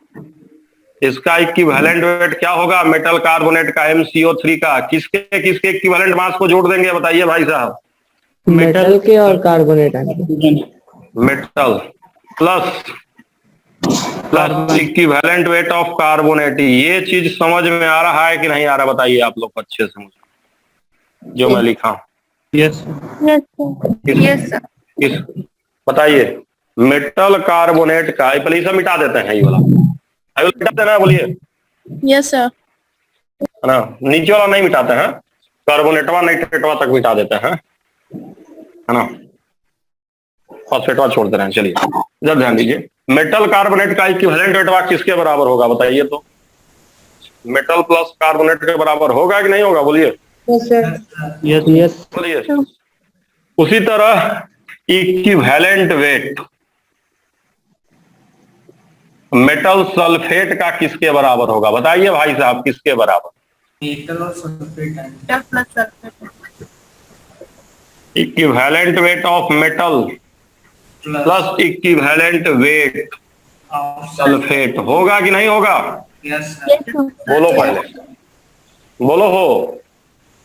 इसका इक्विवेलेंट वेट क्या होगा मेटल कार्बोनेट का MCO3 का? किसके किसके इक्विवेलेंट मास को जोड़ देंगे बताइए भाई साहब? मेटल के और carbonate ion. Metal plus equivalent weight of carbonate. ये चीज समझ में आ रहा है कि नहीं आ रहा बताइए आप लोग अच्छे से मुझे, जो मैं लिखा हूं। Yes yes sir. किस बताइए मेटल कार्बोनेट का, पहले इसे मिटा देते हैं, ये वाला मिटा देना है, बोलिए। Yes sir. है ना, नीचे वाला नहीं मिटाते हैं, कार्बोनेटवा नाइट्रेटवा तक मिटा देते हैं, है ना, फॉस्फेटवा छोड़ दे रहे हैं। चलिए इधर ध्यान दीजिए, मेटल कार्बोनेट का इक्विवेलेंट वेटवा किसके बराबर होगा बताइए तो? मेटल प्लस कार्बोनेट के बराबर होगा कि नहीं होगा, बोलिए। यस। बोलिए। उसी तरह इक्विवेलेंट वेट मेटल सल्फेट का किसके बराबर होगा बताइए भाई साहब, किसके बराबर? मेटल और सल्फेट है। Equivalent weight of metal plus equivalent weight sulphate होगा कि नहीं होगा? यस बोलो पहले, बोलो हो,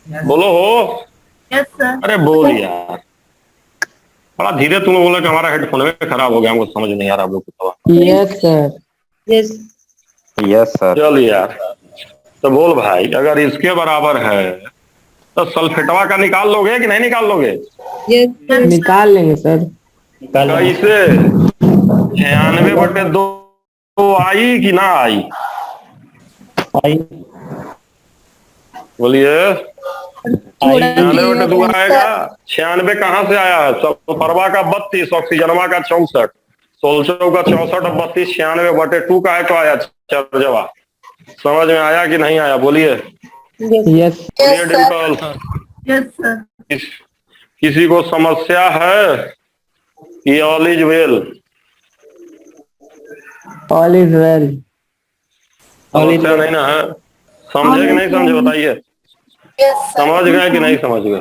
बोलो हो। Yes sir. अरे बोल यार, बड़ा धीरे तुम बोला कि हमारा हेडफोन में खराब हो गया, हमको समझ नहीं आ रहा आप लोग को। Yes sir. Yes sir. चल यार, तो बोल भाई, अगर इसके बराबर है तो सल्फेटवा का निकाल लोगे कि नहीं निकाल लोगे? निकाल लेंगे सर। कैसे? 96/2 आई कि ना आई? बोलिए। 96/2 आएगा। 96 कहाँ से आया है? सल्फरवा का 32, ऑक्सीजनवा का 64, 16 का 64 और 32 96/2 का है तो आया चार्जवा। समझ में आया कि नहीं आया, बोलिए। यस। बोलिए डिम्पल। Yes sir. किसी को समस्या है कि all is well? All is well. समस्या नहीं ना है? समझे कि नहीं समझे बताइए? समझ गए कि नहीं समझ गए?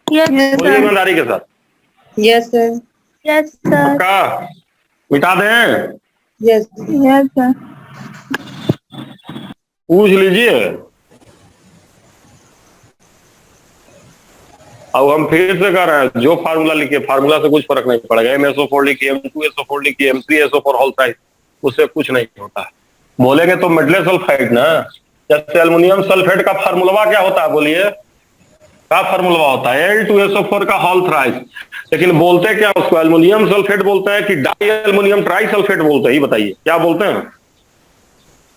बोलिए ईमानदारी के साथ। Yes sir. Yes sir. पक्का? मिटा दें? Yes yes sir. पूछ लीजिए। अब हम फिर से कर रहे हैं, जो फार्मूला लिखिए, फार्मूला से कुछ फर्क नहीं पड़ेगा। MsO4 लिखिए, M2SO4 लिखिए, M3SO4 होल साइज, उससे कुछ नहीं होता है। बोलेंगे तो मेटल सल्फाइड ना, जैसे एल्युमिनियम सल्फेट का फार्मूला क्या होता है, बोलिए क्या फार्मूला होता है? Al2SO4 का होल थ्राइस। लेकिन बोलते क्या उसको, एल्युमिनियम सल्फेट बोलते हैं कि डाई एल्युमिनियम ट्राई सल्फेट बोलते हैं? ही बताइए क्या बोलते हैं?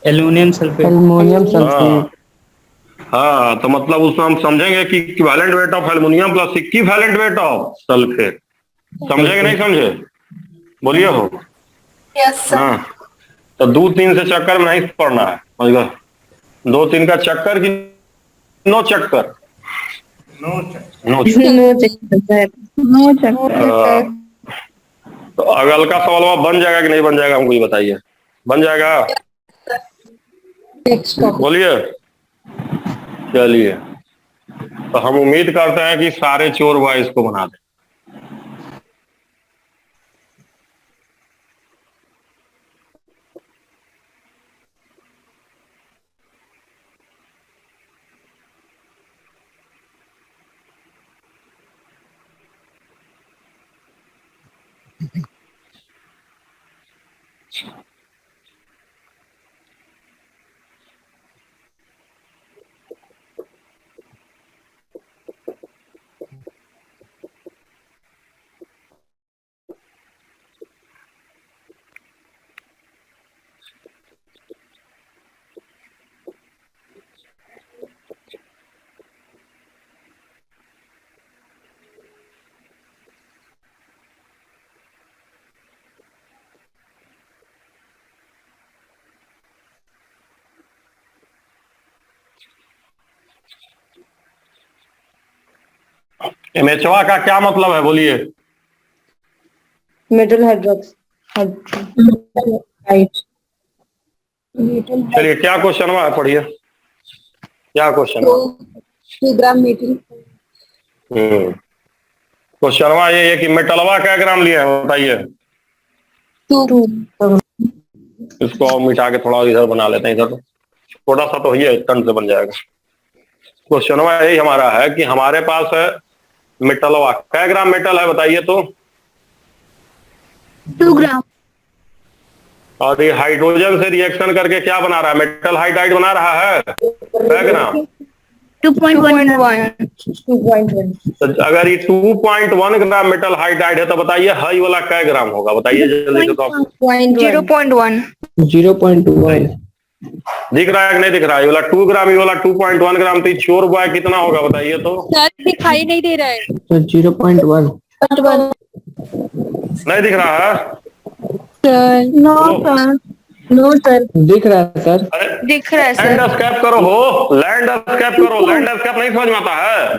Aluminium sulphate. Aluminium sulphate. हाँ, तो मतलब उसमें हम समझेंगे कि equivalent weight of aluminium plus equivalent weight of sulphate. समझे कि नहीं समझे? बोलिए हो। Yes sir. हाँ, तो 2-3 से चक्कर में नहीं पड़ना है, समझ गए? 2-3 का चक्कर की नो चक्कर, नो नो नो चक्कर। तो अगल का सवाल बन जाएगा कि नहीं बन जाएगा, हमको ये बताइए। बन जाएगा? बोलिए। चलिए, तो हम उम्मीद करते हैं कि सारे चोर भाई इसको बना दें। एमएचवा का क्या मतलब है, बोलिए? मेटल हाइड्रोक्स चलिए, क्या क्वेश्चन है, पढ़िए क्या क्वेश्चन है। 2 ग्राम मेटल। क्वेश्चन ये है कि मेटलवा क्या ग्राम लिया है, बताइए। 2। इसको मिटा के थोड़ा इधर बना लेते हैं, इधर थोड़ा सा तो ही है, टन से बन जाएगा। क्वेश्चन यही हमारा है कि हमारे पास है मेटलवा, क्या ग्राम मेटल है बताइए तो। 2 ग्राम। और ये हाइड्रोजन से रिएक्शन करके क्या बना रहा है, मेटल हाइड्राइड बना रहा है, क्या ग्राम? 2.1। तो अगर ये 2.1 ग्राम मेटल हाइड्राइड है तो बताइए हाई वाला क्या ग्राम होगा, बताइए जल्दी से। तो 0.1। 0.1 दिख रहा है कि नहीं दिख रहा है? ये वाला 2 ग्राम, ये वाला 2.1 ग्राम, तो चोर बॉय कितना होगा बताइए तो। सर दिखाई नहीं दे रहा है। तो 0.1 नहीं दिख रहा है? No sir. No sir. दिख रहा है सर। अरे दिख रहा है लैंड सर। स्केप करो हो, लैंड स्केप करो। लैंड स्केप नहीं समझ में आता है?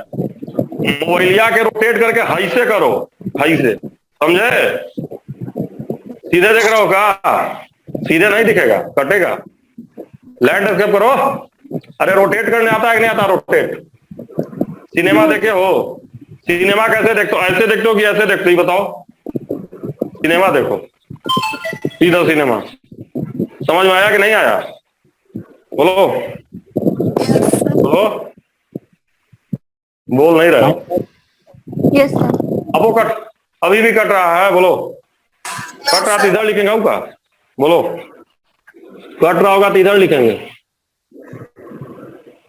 मोबाइलिया के रोटेट करके हाई से करो, हाई से, समझे? सीधे देख रहे हो का? सीधे नहीं दिखेगा, कटेगा। लैंड स्केप करो। अरे रोटेट करने आता है कि नहीं आता? रोटेट सिनेमा देखे हो? सिनेमा कैसे देखते हो, ऐसे देखते हो कि ऐसे देखते हो, ये बताओ। सिनेमा देखो, सीधा सिनेमा। समझ में आया कि नहीं आया? बोलो बोलो, बोल नहीं रहे हो। Yes sir. अब वो कट, अभी भी कट रहा है, बोलो। कट रहा तो इधर लिखेंगे का, बोलो। कट रहा होगा तो इधर लिखेंगे,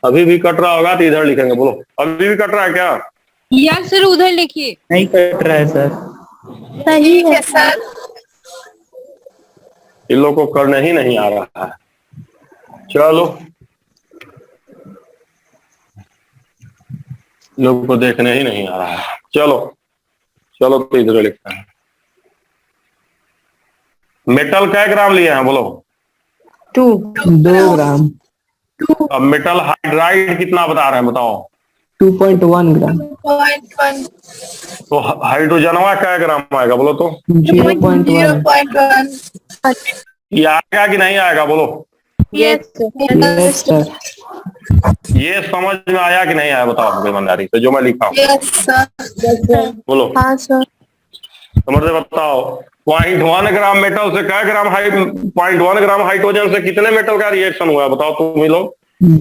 अभी भी कट रहा होगा तो इधर लिखेंगे, बोलो। अभी भी कट रहा है क्या? या सर उधर लिखिए। नहीं कट रहा है सर। सही है सर। इन लोग को करने ही नहीं आ रहा है। चलो, लोग को देखने ही नहीं आ रहा है। चलो चलो, तो इधर लिखते हैं। मेटल क्या ग्राम लिए हैं, बोलो। 2 ग्राम। अब मेटल हाइड्राइड कितना बता रहे हैं, बताओ। 2.1 ग्राम। 2.1। तो हाइड्रोजनवा क्या ग्राम आएगा, बोलो तो। 0.1। ये आएगा कि नहीं आएगा, बोलो। Yes yes sir. ये समझ में आया कि नहीं आया, बताओ मुझे ईमानदारी से, जो मैं लिखा हूँ। Yes sir. बोलो, हाँ सर। समझ से बताओ। 0.1 ग्राम मेटल से क्या ग्राम 0.1 ग्राम हाइड्रोजन से कितने मेटल का रिएक्शन हुआ है, बताओ तुम ही लोग।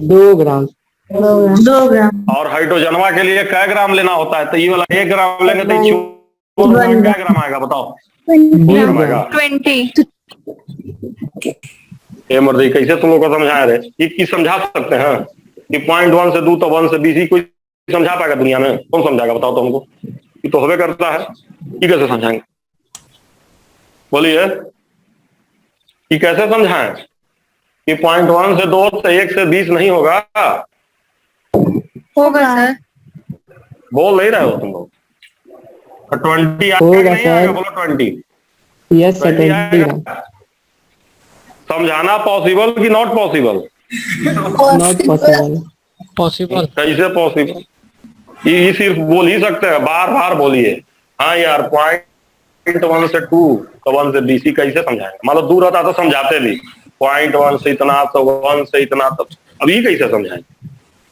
2 ग्राम। 2 ग्राम। और हाइड्रोजनवा के लिए कै ग्राम लेना होता है? तो ये वाला 1 ग्राम लेंगे तो ये क्या ग्राम आएगा बताओ? 20 ग्राम आएगा। 20। ये मर्दी कैसे तुम लोग को समझाया रे? ये समझा सकते हैं कि 0.1 से 2 तो 1 से 20 ही कोई समझा पाएगा दुनिया में? कौन समझाएगा बताओ तो हमको? ये तो होवे करता है, ये कैसे समझाएंगे? बोलिए, ये कैसे समझाएं कि 0.1 से 2 से 1 से 20 नहीं होगा? होगा सर। बोल नहीं रहे हो तुम लोग। 20 आएगा होगा नहीं आएगा? सर। बोलो 20। यस सर 20 20 ग्राम। आएगा। समझाना पॉसिबल कि not possible? Not possible. Possible. कैसे पॉसिबल? ये सिर्फ बोल ही सकते हैं, बार बार बोलिए। हाँ यार 0.1 से 2 तो 1 से 20 कैसे समझाएंगे? मान लो दूर होता तो समझाते भी 0.1 से इतना तो 1 से इतना, तो अब ये कैसे समझाएंगे?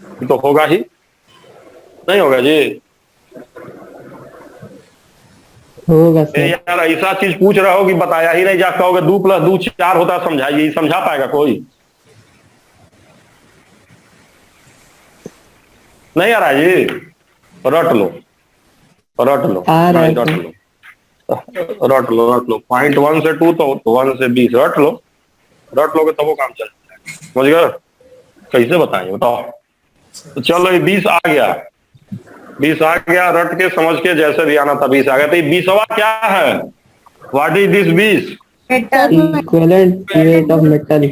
ये तो होगा ही नहीं, होगा जी। होगा ए सर। यार ऐसा चीज पूछ रहे हो कि बताया ही नहीं, जा कहोगे 2 + 2 4 होता है, समझाइए। समझा पाएगा कोई? नहीं आ रहा है जी? रट लो, रट लो, आ रहा है रट सर। लो, रट लो, रट लो। 0.1 से 2 तो 1 से 20 रट लो, रट लोगे तब वो काम चल जाएगा। समझ गए? कैसे बताएंगे बताओ? तो चलो ये 20 आ गया, 20 आ गया, रट के समझ के जैसे भी आना था 20 आ गया। तो ये 20वां क्या है? What is this 20? Equivalent weight of metal.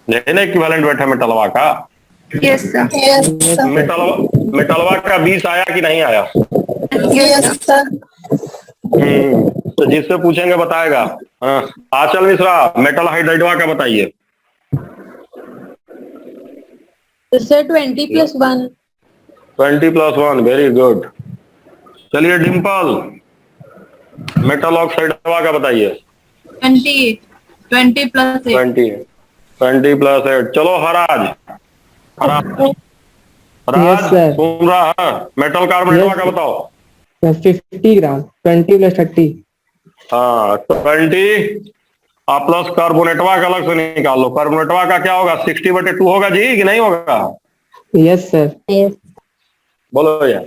लेने इक्विवेलेंट वेट है मेटलवा का। Yes sir. मेटलवा का 20 आया कि नहीं आया? Yes sir. तो जिससे पूछेंगे बताएगा। हाँ, आंचल मिश्रा मेटल हाइड्राइडवा का बताइए। सर 20 + 1। 20 + 1, very good. चलिए डिम्पल मेटल ऑक्साइडवा का बताइए। 20 + 8। 20 + 8। चलो हराज, यस हराज सर। सुन रहा है? मेटल कार्बोनेटवा का बताओ। 50 ग्राम। 20 + 30। हाँ 20 प्लस कार्बोनेटवा का अलग से निकाल लो। कार्बोनेटवा का क्या होगा? 60/2 होगा जी कि नहीं होगा? Yes sir. बोलो यार।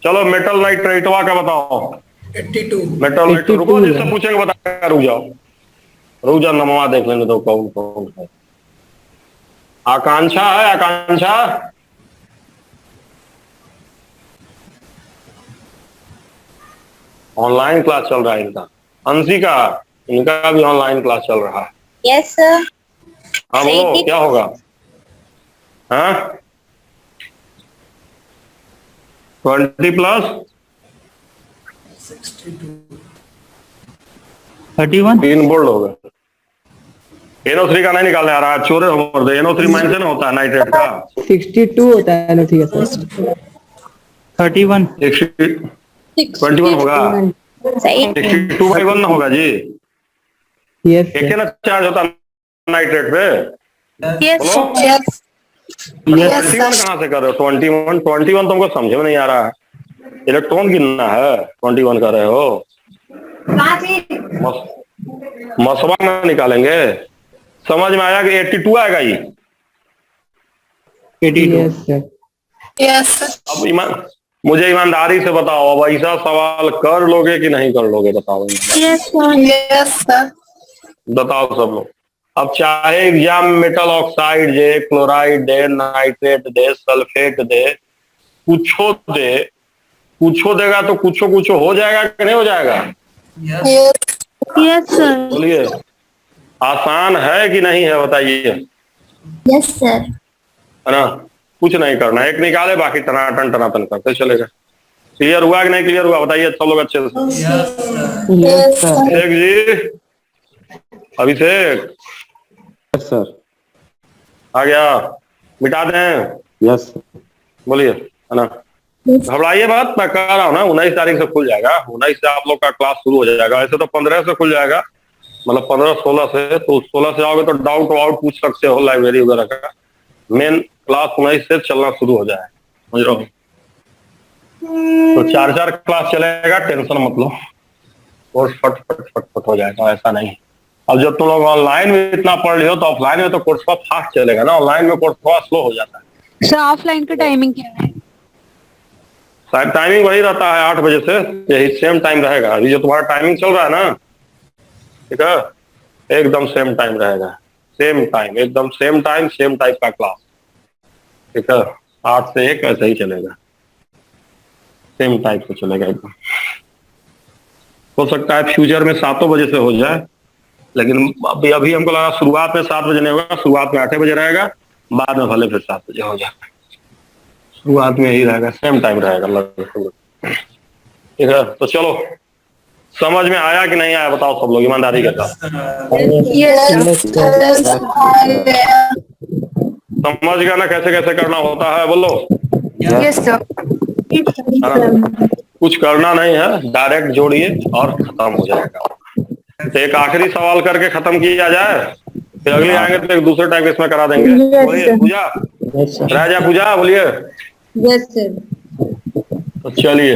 चलो मेटल नाइट्रेटवा का बताओ। 82। मेटल नाइट्रेट, रुको 82 जिससे पूछेंगे बताएगा। रुक जाओ, रुक जाओ, नमवा देख लेने दो कौन कौन है। आकांक्षा है? आकांक्षा ऑनलाइन क्लास चल रहा है इनका। अंशिका, इनका भी ऑनलाइन क्लास चल रहा है। Yes sir. हाँ बोलो क्या होगा? हाँ 20 + 31। 3 बोल्ड होगा। NO3 का नहीं निकालने आ रहा है, चोरे हो दे। NO3 माइन से ना होता है नाइट्रेट का। 62 होता है ना? ठीक है सर। 31। 21 होगा। 62/1 ना होगा जी? यस एक सर। ना चार्ज होता है नाइट्रेट पे। यस बोलो यस। 21 कहाँ से कर रहे हो? 21 तुमको समझ में नहीं आ रहा है। इलेक्ट्रॉन गिनना है, 21 कर रहे हो। मसवा में निकालेंगे। समझ में आया कि 82 आएगा ये? 82। Yes sir. यस। अब मुझे ईमानदारी से बताओ, अब ऐसा सवाल कर लोगे कि नहीं कर लोगे? बताओ, यस यस सर। बताओ सब लोग। अब चाहे एग्जाम मेटल ऑक्साइड दे, क्लोराइड दे, नाइट्रेट दे, सल्फेट दे, कुछो दे, कुछो देगा तो कुछो कुछो हो जाएगा कि नहीं हो जाएगा? Yes sir. बोलिए, आसान है कि नहीं है बताइए? Yes sir. है ना? कुछ नहीं करना, एक निकाले बाकी टनाटन टनाटन करते चलेगा। क्लियर हुआ कि नहीं क्लियर हुआ? बताइए सब लोग अच्छे से। Yes sir. Abhishek ji, Abhishek yes sir. आ गया? मिटा दें? यस बोलिए, है ना? घबराइए बात, मैं कह रहा हूँ ना 19 तारीख से खुल जाएगा। 19 से आप लोग का क्लास शुरू हो जाएगा। ऐसे तो 15 से खुल जाएगा, मतलब 15-16 से। तो 16 से आओगे तो डाउट वाउट पूछ सकते हो लाइब्रेरी वगैरह का। मेन क्लास 19 से चलना शुरू हो जाए, समझ रहे हो? तो 4-4 क्लास चलेगा, टेंशन मत लो। कोर्स फट फट फट फट हो जाएगा, ऐसा नहीं। अब जब तुम लोग ऑनलाइन में इतना पढ़ रहे हो तो ऑफलाइन में तो कोर्स फास्ट चलेगा ना। ऑनलाइन में कोर्स थोड़ा स्लो हो जाता है। सर ऑफलाइन का टाइमिंग क्या है? शायद टाइमिंग वही रहता है 8 बजे से, यही सेम टाइम रहेगा। अभी जो तुम्हारा टाइमिंग चल रहा है ना, ठीक है, एकदम सेम टाइम रहेगा, सेम टाइम, एकदम सेम टाइम, सेम टाइप का क्लास, ठीक है। 8 से 1 ऐसे ही चलेगा, सेम टाइप से चलेगा एकदम। हो सकता है फ्यूचर में 7 बजे से हो जाए, लेकिन अभी हमको लगा शुरुआत में 7 बजे नहीं होगा, शुरुआत में 8 बजे रहेगा, बाद में भले फिर 7 बजे हो जाए। शुरुआत में यही रहेगा, सेम टाइम रहेगा लगभग, ठीक है। तो चलो, समझ में आया कि नहीं आया बताओ सब लोग ईमानदारी के साथ। समझ गया ना कैसे कैसे करना होता है, बोलो। Yes sir. कुछ करना नहीं है, डायरेक्ट जोड़िए और खत्म हो जाएगा। तो एक आखिरी सवाल करके खत्म किया जाए, फिर अगले आएंगे तो एक दूसरे टाइप इसमें करा देंगे। बोलिए पूजा, राजा पूजा, बोलिए। Yes sir. तो चलिए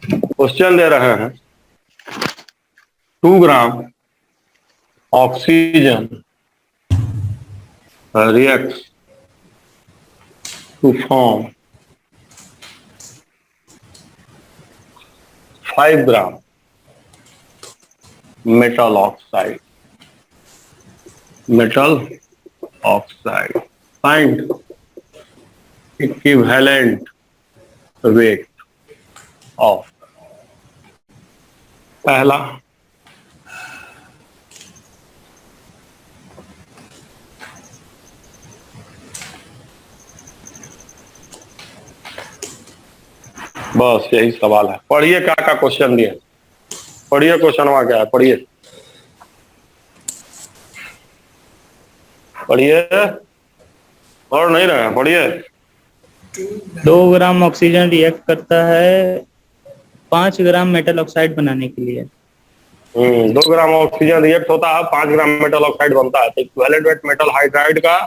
क्वेश्चन दे रहे हैं। 2 gram oxygen reacts to form 5 gram metal oxide. Metal oxide. Find equivalent weight of पहला बस यही सवाल है। पढ़िए क्या का क्वेश्चन दिए, पढ़िए क्वेश्चन वहां क्या है, पढ़िए पढ़िए, और नहीं रहे, पढ़िए। 2 ग्राम ऑक्सीजन रिएक्ट करता है 5 ग्राम मेटल ऑक्साइड बनाने के लिए। 2 ग्राम ऑक्सीजन रिएक्ट होता है, 5 ग्राम मेटल ऑक्साइड बनता है। तो इक्विवेलेंट वेट मेटल हाइड्राइड का,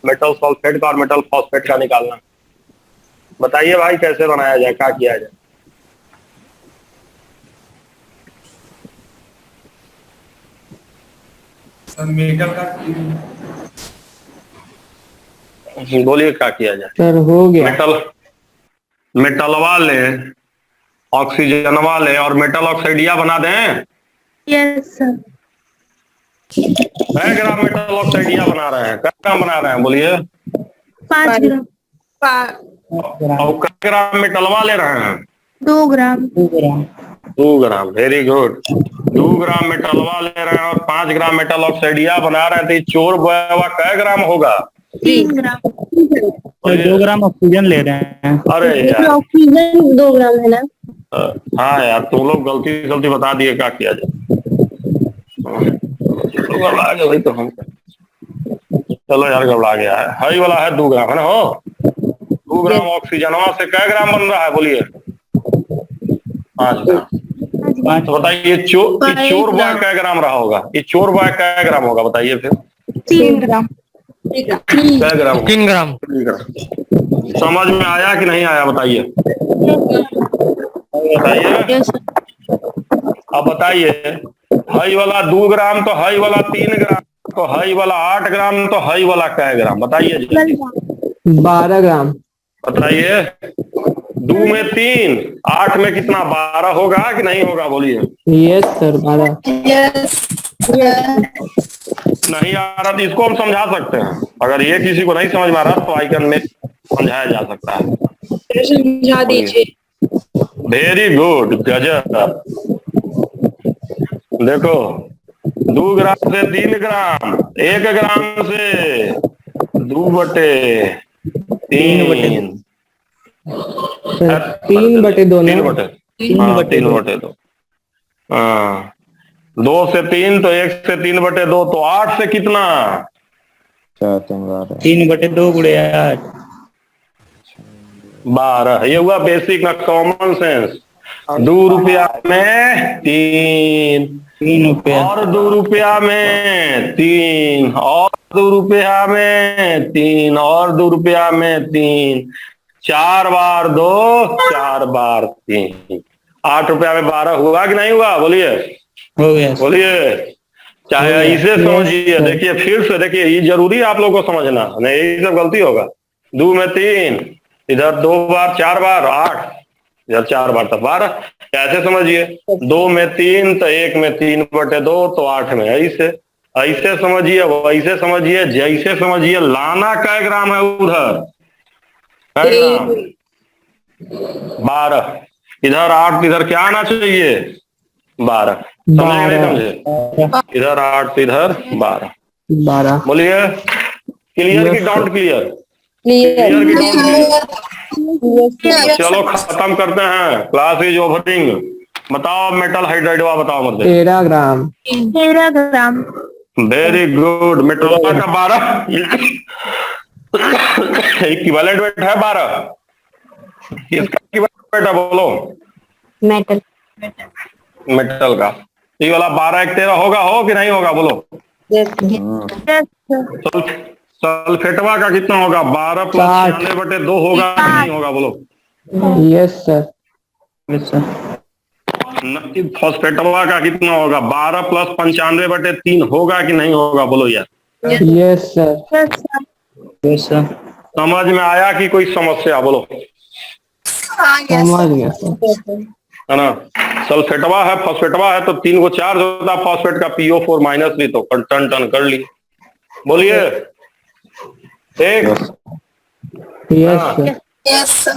मेटल सल्फेट का और मेटल फॉस्फेट का निकालना। बताइए भाई कैसे बनाया जाए, क्या किया जाए। मेटल का बोलिए क्या किया जाए। सर हो गया। मेटल वाले, ऑक्सीजन वाले और मेटल ऑक्साइडिया बना दें। Yes sir. कै ग्राम मेटल ऑक्साइडिया बना रहे हैं, कै ग्राम बना रहे हैं, बोलिए। 5 ग्राम। और कै ग्राम मेटलवा ले रहे हैं? 2 ग्राम। 2 ग्राम, वेरी गुड। 2 ग्राम मेटलवा ले रहे हैं और 5 ग्राम मेटल ऑक्साइडिया बना रहे हैं। तो ये चोर बवा कै ग्राम होगा? 3 ग्राम। तो 2 ग्राम ऑक्सीजन ले रहे हैं। अरे यार, ऑक्सीजन 2 ग्राम है ना? हाँ यार, तुम लोग गलती बता दिए, क्या किया जाए। गड़बड़ा गया भाई, तो हम चलो यार, गड़बड़ा गया है। हाई वाला है 2 ग्राम, है ना? हो 2 ग्राम ऑक्सीजनवा से कै ग्राम बन रहा है, बोलिए? 5 ग्राम। तो बताइए ये चोर बॉय कै ग्राम रहा होगा? ये चोर बॉय कै ग्राम होगा, बताइए फिर। 3 ग्राम। कै ग्राम? 3 ग्राम। समझ में आया कि नहीं आया, बताइए बताइए। अब बताइए, हाई वाला 2 ग्राम तो हाई वाला 3 ग्राम तो हाई वाला 8 ग्राम तो हाई वाला कै ग्राम, बताइए जी। 12 ग्राम। बताइए, 2 में 3, 8 में कितना, 12 होगा कि नहीं होगा, बोलिए। Yes sir 12। नहीं आ रहा तो इसको हम समझा सकते हैं। अगर ये किसी को नहीं समझ में आ रहा तो आइकन में समझाया जा सकता है। समझा दीजिए। वेरी गुड, गजब। देखो, 2 ग्राम से 3 ग्राम, 1 ग्राम से 2/3। 3/2 ना? 3/2। हाँ, 2 से 3 तो 1 से 3/2 तो 8 से कितना? 3/2 गुणे 8 12। ये हुआ बेसिक ना, कॉमन सेंस। 2 रुपया में 3 रुपया और 2 रुपया में 3 और 2 रुपया में 3 और 2 रुपया में 3, 4 बार 2, 4 बार 3, 8 रुपया में 12 हुआ कि नहीं हुआ, बोलिए? हो गया। बोलिए। चाहे इसे समझिए, देखिए फिर से देखिए, ये जरूरी है आप लोगों को समझना, नहीं यही सब गलती होगा। 2 में 3, इधर 2 बार 4 बार 8, इधर 4 बार तो 12। ऐसे समझिए 2 में 3 तो 1 में 3/2 तो 8 में ऐसे ऐसे समझिए, वैसे समझिए, जैसे समझिए। लाना कै ग्राम है उधर? कै ग्राम? 12। इधर 8, इधर क्या आना चाहिए? 12। समझे कि नहीं समझे? इधर 8 इधर 12। 12। बोलिए क्लियर की डोंट क्लियर? क्लियर की डोंट क्लियर? चलो खत्म करते हैं, क्लास इज ओवरिंग। बताओ मेटल हाइड्राइड बताओ मत 13 gram. 13 gram. Very good. Metal का 12 इक्विवेलेंट वेट है 12। इसका इक्विवेलेंट वेट है बोलो? मेटल मेटल का ये वाला 12 1 13 होगा, हो कि नहीं होगा बोलो? सल्फेटवा का कितना होगा? 12 + 96/2 होगा कि नहीं होगा बोलो? Yes sir. Yes sir. फॉस्फेटवा का कितना होगा? 12 + 95/3 होगा कि नहीं होगा बोलो यार? Yes sir. Yes sir. समझ में आया कि कोई समस्या बोलो? समझ गया सर। है ना? सल्फेटवा है, फॉस्फेटवा है, तो 3 को चार्ज होता है फॉस्फेट का, PO4- भी तो टन टन कर लिए। बोलिए ठीक? Yes sir. यस।